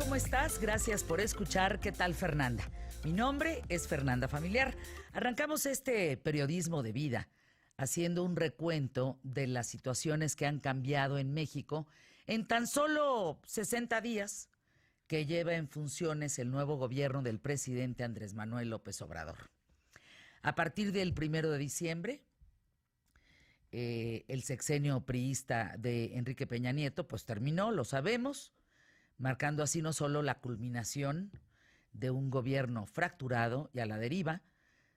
¿cómo estás? Gracias por escuchar. ¿Qué tal, Fernanda? Mi nombre es Fernanda Familiar. Arrancamos este periodismo de vida haciendo un recuento de las situaciones que han cambiado en México en tan solo 60 días que lleva en funciones el nuevo gobierno del presidente Andrés Manuel López Obrador. A partir del 1 de diciembre, el sexenio priista de Enrique Peña Nieto pues terminó, lo sabemos, marcando así no solo la culminación de un gobierno fracturado y a la deriva,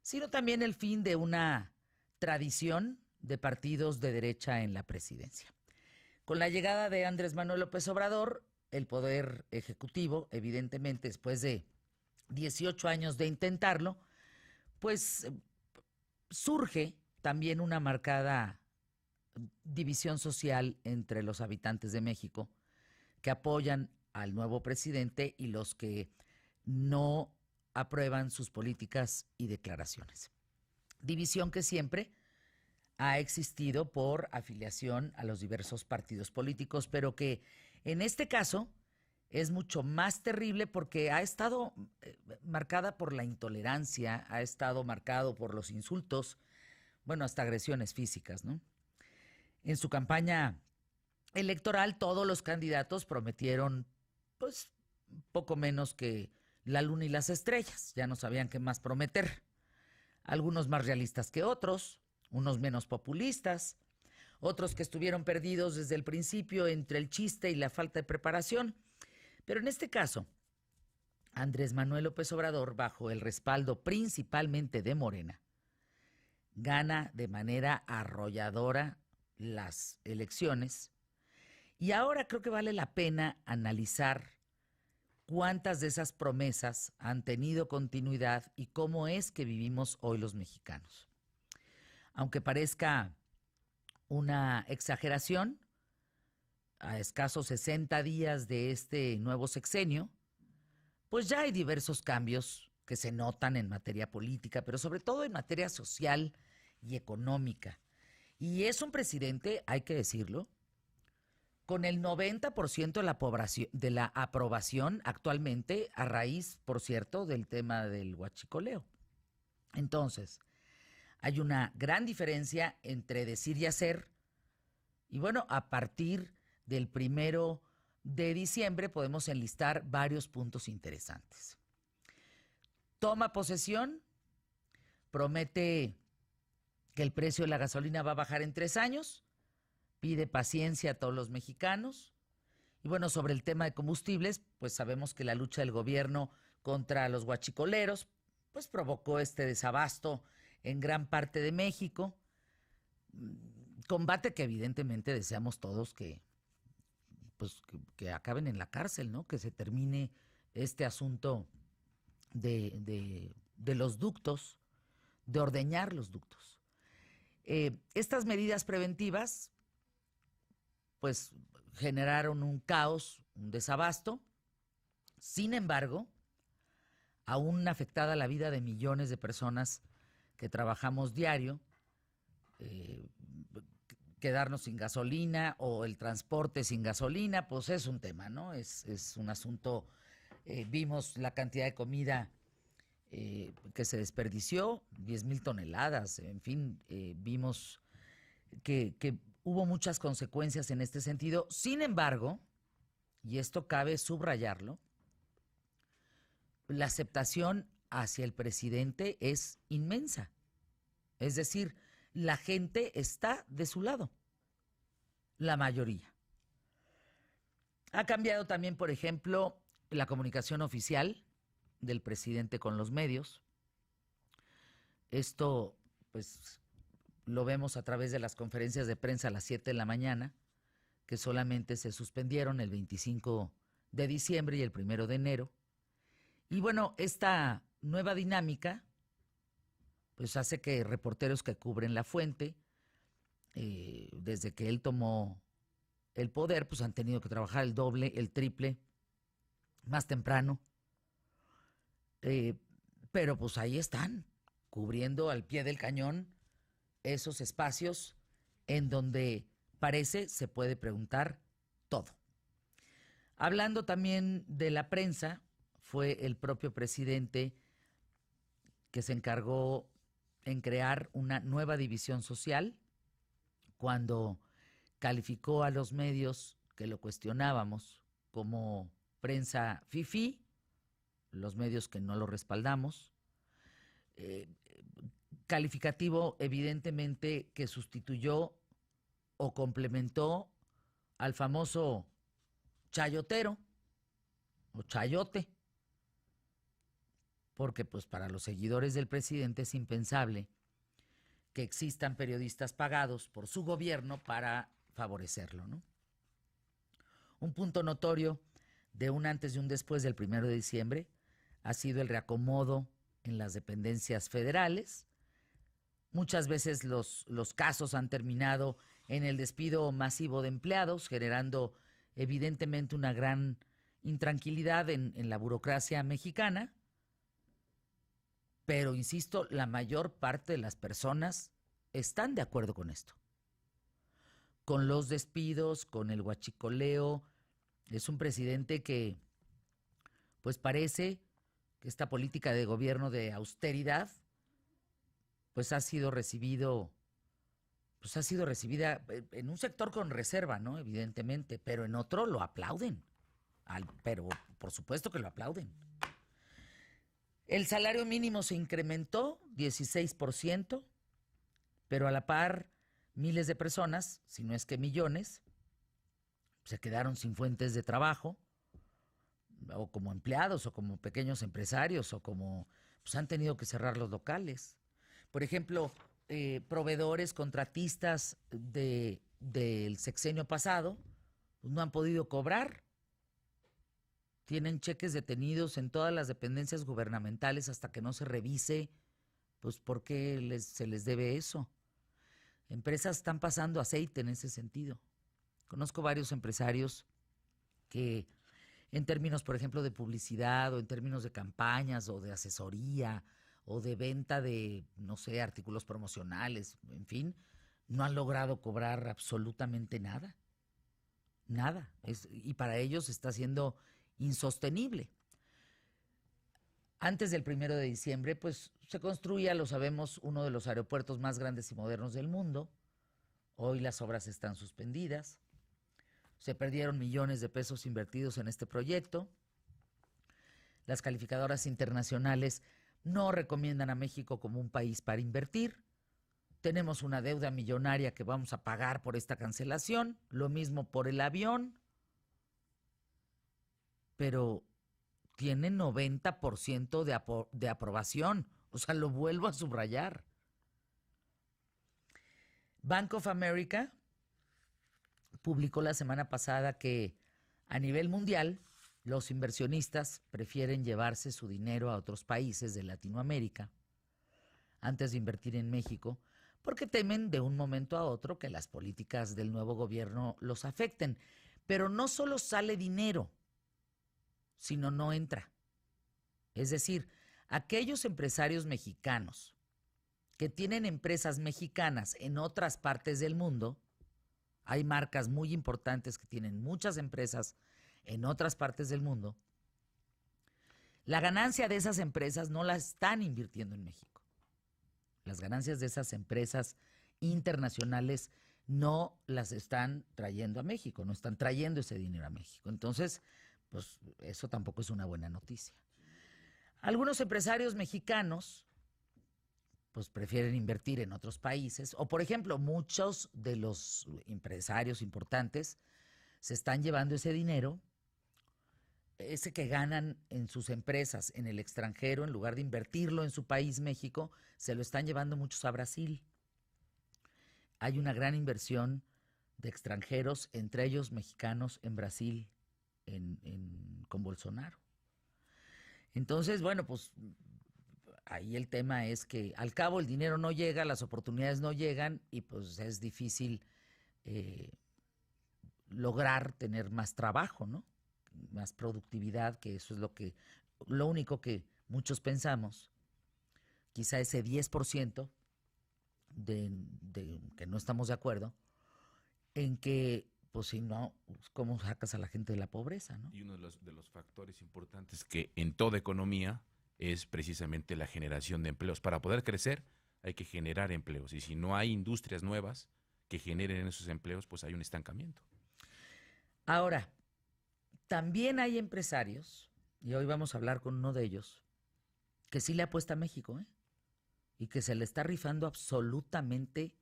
sino también el fin de una tradición de partidos de derecha en la presidencia. Con la llegada de Andrés Manuel López Obrador, el Poder Ejecutivo, evidentemente después de 18 años de intentarlo, pues surge también una marcada división social entre los habitantes de México que apoyan al nuevo presidente y los que no aprueban sus políticas y declaraciones. División que siempre ha existido por afiliación a los diversos partidos políticos, pero que en este caso es mucho más terrible porque ha estado marcada por la intolerancia, ha estado marcado por los insultos, bueno, hasta agresiones físicas, ¿no? En su campaña electoral todos los candidatos prometieron pues poco menos que la luna y las estrellas, ya no sabían qué más prometer. Algunos más realistas que otros, unos menos populistas, otros que estuvieron perdidos desde el principio entre el chiste y la falta de preparación. Pero en este caso, Andrés Manuel López Obrador, bajo el respaldo principalmente de Morena, gana de manera arrolladora las elecciones. Y ahora creo que vale la pena analizar cuántas de esas promesas han tenido continuidad y cómo es que vivimos hoy los mexicanos. Aunque parezca una exageración, a escasos 60 días de este nuevo sexenio, pues ya hay diversos cambios que se notan en materia política, pero sobre todo en materia social y económica. Y es un presidente, hay que decirlo, con el 90% de la aprobación actualmente, a raíz, por cierto, del tema del huachicoleo. Entonces, hay una gran diferencia entre decir y hacer. Y bueno, a partir del 1 de diciembre podemos enlistar varios puntos interesantes. Toma posesión, promete que el precio de la gasolina va a bajar en 3 años, pide paciencia a todos los mexicanos. Y bueno, sobre el tema de combustibles, pues sabemos que la lucha del gobierno contra los huachicoleros pues provocó este desabasto en gran parte de México. Combate que evidentemente deseamos todos que acaben en la cárcel, ¿no? Que se termine este asunto de los ductos, de ordeñar los ductos. Estas medidas preventivas pues generaron un caos, un desabasto. Sin embargo, aún afectada la vida de millones de personas que trabajamos diario, quedarnos sin gasolina o el transporte sin gasolina, pues es un tema, ¿no? Es un asunto, vimos la cantidad de comida que se desperdició, 10,000 toneladas, en fin, vimos que hubo muchas consecuencias en este sentido. Sin embargo, y esto cabe subrayarlo, la aceptación hacia el presidente es inmensa. Es decir, la gente está de su lado, la mayoría. Ha cambiado también, por ejemplo, la comunicación oficial del presidente con los medios. Esto, pues, lo vemos a través de las conferencias de prensa a las 7 de la mañana, que solamente se suspendieron el 25 de diciembre y el 1 de enero. Y bueno, esta nueva dinámica pues hace que reporteros que cubren la fuente, desde que él tomó el poder, pues han tenido que trabajar el doble, el triple, más temprano. Pero pues ahí están, cubriendo al pie del cañón esos espacios en donde parece se puede preguntar todo. Hablando también de la prensa, fue el propio presidente que se encargó en crear una nueva división social cuando calificó a los medios que lo cuestionábamos como prensa fifí, los medios que no lo respaldamos, eh, calificativo evidentemente que sustituyó o complementó al famoso chayotero o chayote, porque pues para los seguidores del presidente es impensable que existan periodistas pagados por su gobierno para favorecerlo, ¿no? Un punto notorio de un antes y un después del 1 de diciembre ha sido el reacomodo en las dependencias federales. Muchas veces los casos han terminado en el despido masivo de empleados, generando evidentemente una gran intranquilidad en la burocracia mexicana. Pero, insisto, la mayor parte de las personas están de acuerdo con esto. Con los despidos, con el huachicoleo. Es un presidente que, pues parece que esta política de gobierno de austeridad, pues ha sido recibida en un sector con reserva, ¿no? Evidentemente, pero en otro lo aplauden. Pero por supuesto que lo aplauden. El salario mínimo se incrementó 16%, pero a la par miles de personas, si no es que millones, se quedaron sin fuentes de trabajo, o como empleados, o como pequeños empresarios, o como pues han tenido que cerrar los locales. Por ejemplo, proveedores, contratistas del sexenio pasado, pues no han podido cobrar. Tienen cheques detenidos en todas las dependencias gubernamentales hasta que no se revise, pues, por qué se les debe eso. Empresas están pasando aceite en ese sentido. Conozco varios empresarios que en términos, por ejemplo, de publicidad o en términos de campañas o de asesoría o de venta de, no sé, artículos promocionales, en fin, no han logrado cobrar absolutamente nada. Nada. Y para ellos está siendo insostenible. Antes del 1 de diciembre, pues se construía, lo sabemos, uno de los aeropuertos más grandes y modernos del mundo. Hoy las obras están suspendidas. Se perdieron millones de pesos invertidos en este proyecto. Las calificadoras internacionales no recomiendan a México como un país para invertir. Tenemos una deuda millonaria que vamos a pagar por esta cancelación. Lo mismo por el avión. Pero tiene 90% de aprobación. O sea, lo vuelvo a subrayar. Bank of America publicó la semana pasada que a nivel mundial los inversionistas prefieren llevarse su dinero a otros países de Latinoamérica antes de invertir en México porque temen de un momento a otro que las políticas del nuevo gobierno los afecten. Pero no solo sale dinero, sino no entra. Es decir, aquellos empresarios mexicanos que tienen empresas mexicanas en otras partes del mundo, hay marcas muy importantes que tienen muchas empresas en otras partes del mundo, la ganancia de esas empresas no la están invirtiendo en México. Las ganancias de esas empresas internacionales no las están trayendo a México, no están trayendo ese dinero a México. Entonces, pues eso tampoco es una buena noticia. Algunos empresarios mexicanos pues prefieren invertir en otros países, o por ejemplo, muchos de los empresarios importantes se están llevando ese dinero, ese que ganan en sus empresas en el extranjero, en lugar de invertirlo en su país, México, se lo están llevando muchos a Brasil. Hay una gran inversión de extranjeros, entre ellos mexicanos, en Brasil, con Bolsonaro. Entonces, bueno, pues ahí el tema es que al cabo el dinero no llega, las oportunidades no llegan y pues es difícil lograr tener más trabajo, ¿no? Más productividad, que eso es lo único que muchos pensamos. Quizá ese 10% de que no estamos de acuerdo, en que pues si no, ¿cómo sacas a la gente de la pobreza, no? Y uno de los factores importantes que en toda economía es precisamente la generación de empleos. Para poder crecer hay que generar empleos, y si no hay industrias nuevas que generen esos empleos, pues hay un estancamiento. Ahora, también hay empresarios, y hoy vamos a hablar con uno de ellos, que sí le apuesta a México, ¿eh? Y que se le está rifando absolutamente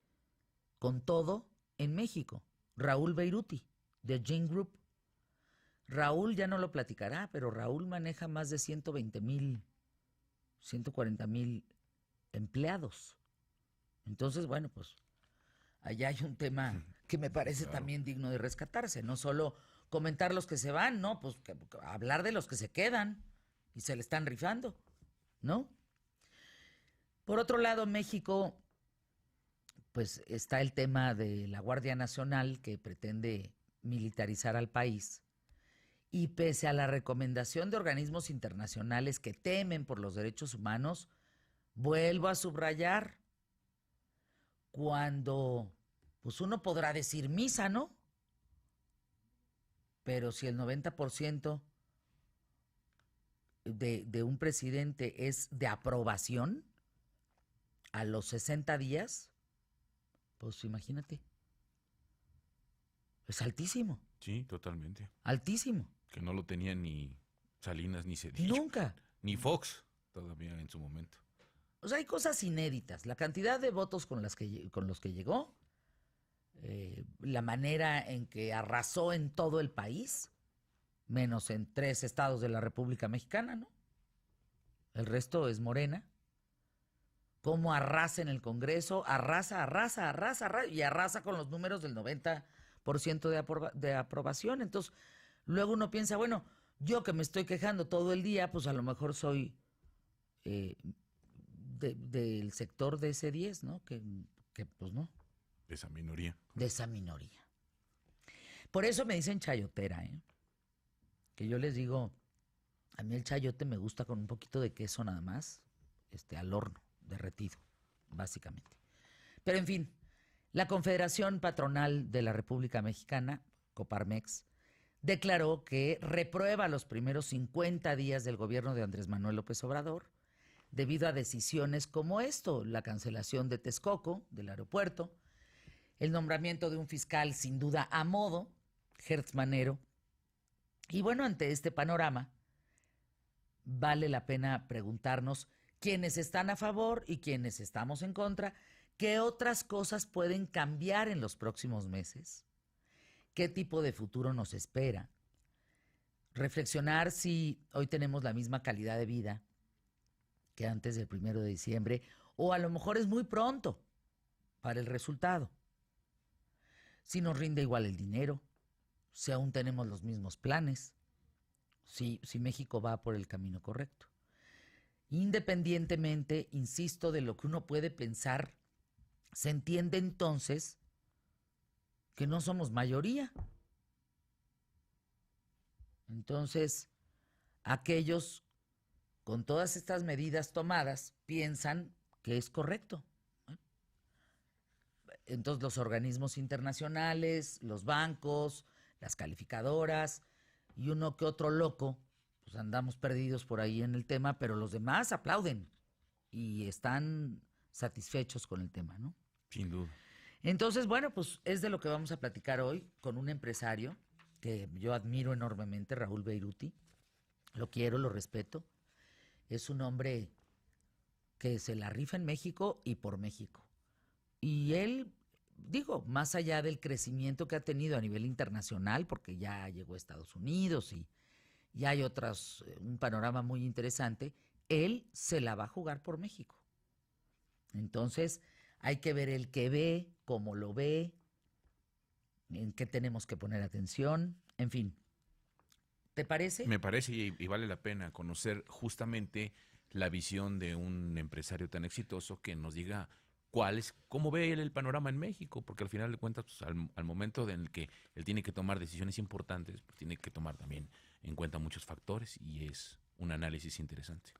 con todo en México. Raúl Beiruti, de Gin Group. Raúl ya no lo platicará, pero Raúl maneja más de 120,000, 140,000 empleados. Entonces, bueno, pues allá hay un tema que me parece Claro. también digno de rescatarse. No solo comentar los que se van, no, pues hablar de los que se quedan y se le están rifando, ¿no? Por otro lado, México, pues está el tema de la Guardia Nacional que pretende militarizar al país. Y pese a la recomendación de organismos internacionales que temen por los derechos humanos, vuelvo a subrayar, cuando pues uno podrá decir misa, ¿no? Pero si el 90% de un presidente es de aprobación a los 60 días, pues imagínate, es altísimo, Sí, totalmente. altísimo. Que no lo tenía ni Salinas ni Cedillo, Nunca. ni Fox todavía en su momento. O sea, hay cosas inéditas. La cantidad de votos con los que llegó, la manera en que arrasó en todo el país, menos en 3 estados de la República Mexicana, ¿no? El resto es Morena. Cómo arrasa en el Congreso, arrasa y arrasa con los números del 90% de aprobación. Entonces, luego uno piensa, bueno, yo que me estoy quejando todo el día, pues a lo mejor soy del sector de ese 10, ¿no? Que pues no, De esa minoría. de esa minoría. Por eso me dicen chayotera, ¿eh? Que yo les digo, a mí el chayote me gusta con un poquito de queso nada más, al horno, derretido, básicamente. Pero en fin, la Confederación Patronal de la República Mexicana, Coparmex, declaró que reprueba los primeros 50 días del gobierno de Andrés Manuel López Obrador debido a decisiones como esto, la cancelación de Texcoco, del aeropuerto, el nombramiento de un fiscal sin duda a modo, Hertz Manero. Y bueno, ante este panorama, vale la pena preguntarnos quiénes están a favor y quiénes estamos en contra, qué otras cosas pueden cambiar en los próximos meses, qué tipo de futuro nos espera, reflexionar si hoy tenemos la misma calidad de vida que antes del 1 de diciembre, o a lo mejor es muy pronto para el resultado. Si nos rinde igual el dinero, si aún tenemos los mismos planes, si México va por el camino correcto. Independientemente, insisto, de lo que uno puede pensar, se entiende entonces que no somos mayoría. Entonces, aquellos con todas estas medidas tomadas piensan que es correcto. Entonces los organismos internacionales, los bancos, las calificadoras y uno que otro loco, pues andamos perdidos por ahí en el tema, pero los demás aplauden y están satisfechos con el tema, ¿no? Sin duda. Entonces, bueno, pues es de lo que vamos a platicar hoy con un empresario que yo admiro enormemente, Raúl Beiruti. Lo quiero, lo respeto. Es un hombre que se la rifa en México y por México. Y él, digo, más allá del crecimiento que ha tenido a nivel internacional, porque ya llegó a Estados Unidos y hay un panorama muy interesante, él se la va a jugar por México. Entonces, hay que ver el que ve, cómo lo ve, en qué tenemos que poner atención, en fin. ¿Te parece? Me parece y vale la pena conocer justamente la visión de un empresario tan exitoso que nos diga cómo ve él el panorama en México, porque al final de cuentas, pues, al momento en el que él tiene que tomar decisiones importantes, pues tiene que tomar también en cuenta muchos factores y es un análisis interesante.